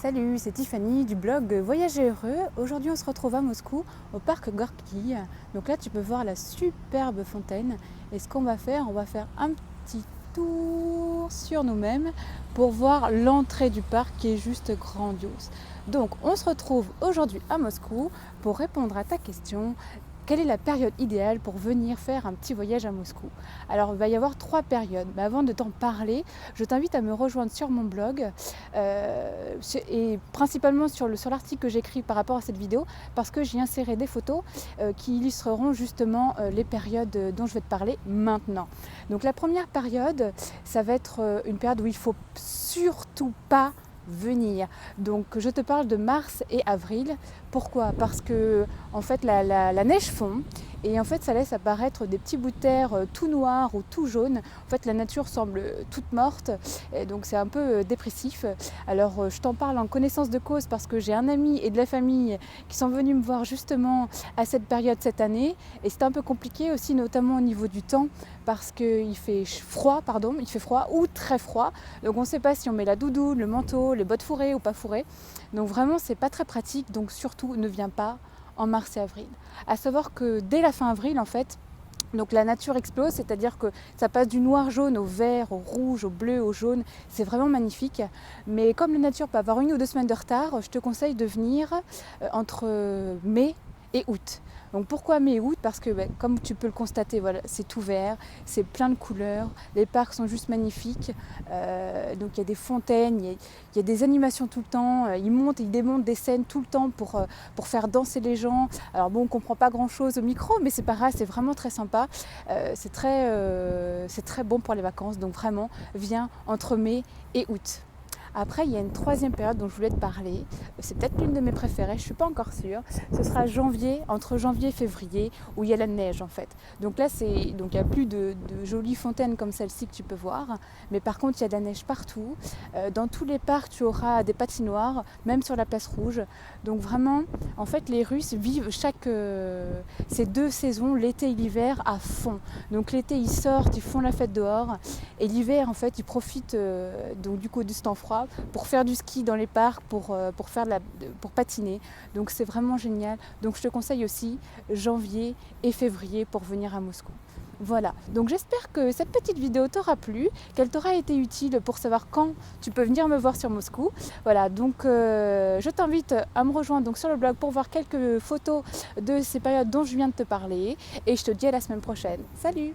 Salut, c'est Tiffany du blog Voyager Heureux. Aujourd'hui, on se retrouve à Moscou, au parc Gorky. Donc là, tu peux voir la superbe fontaine. Et ce qu'on va faire, on va faire un petit tour sur nous-mêmes pour voir l'entrée du parc qui est juste grandiose. Donc, on se retrouve aujourd'hui à Moscou pour répondre à ta question. Quelle est la période idéale pour venir faire un petit voyage à Moscou? Alors, il va y avoir 3 périodes. Mais avant de t'en parler, je t'invite à me rejoindre sur mon blog et principalement sur l'article que j'écris par rapport à cette vidéo parce que j'y inséré des photos qui illustreront justement les périodes dont je vais te parler maintenant. Donc, la première période, ça va être une période où il ne faut surtout pas venir. Donc je te parle de mars et avril. Pourquoi? Parce que en fait la neige fond et en fait ça laisse apparaître des petits bouts de terre tout noirs ou tout jaunes. En fait la nature semble toute morte et donc c'est un peu dépressif. Alors je t'en parle en connaissance de cause parce que j'ai un ami et de la famille qui sont venus me voir justement à cette période cette année et c'est un peu compliqué aussi notamment au niveau du temps parce qu'il fait froid, il fait froid ou très froid. Donc on ne sait pas si on met la doudoune, le manteau, les bottes fourrées ou pas fourrées. Donc vraiment c'est pas très pratique, donc surtout ne viens pas en mars et avril. À savoir que dès la fin avril en fait, donc la nature explose, c'est-à-dire que ça passe du noir jaune au vert, au rouge, au bleu, au jaune. C'est vraiment magnifique. Mais comme la nature peut avoir 1 ou 2 semaines de retard, je te conseille de venir entre mai et août. Donc pourquoi mai et août? Parce que comme tu peux le constater, voilà, c'est tout vert, c'est plein de couleurs, les parcs sont juste magnifiques. Donc il y a des fontaines, il y a des animations tout le temps, ils montent et ils démontent des scènes tout le temps pour faire danser les gens. Alors bon, on ne comprend pas grand-chose au micro, mais c'est pas grave, c'est vraiment très sympa. C'est très bon pour les vacances, donc vraiment, viens entre mai et août. Après, il y a une 3e période dont je voulais te parler. C'est peut-être l'une de mes préférées, je ne suis pas encore sûre. Ce sera janvier, entre janvier et février, où il y a la neige en fait. Donc là, il n'y a plus de jolies fontaines comme celle-ci que tu peux voir. Mais par contre, il y a de la neige partout. Dans tous les parcs, tu auras des patinoires, même sur la place rouge. Donc vraiment, en fait, les Russes vivent ces 2 saisons, l'été et l'hiver, à fond. Donc l'été, ils sortent, ils font la fête dehors. Et l'hiver, en fait, ils profitent donc du coup de ce temps froid pour faire du ski dans les parcs, pour patiner. Donc c'est vraiment génial. Donc je te conseille aussi janvier et février pour venir à Moscou. Voilà, donc j'espère que cette petite vidéo t'aura plu, qu'elle t'aura été utile pour savoir quand tu peux venir me voir sur Moscou. Voilà, donc je t'invite à me rejoindre donc sur le blog pour voir quelques photos de ces périodes dont je viens de te parler. Et je te dis à la semaine prochaine. Salut!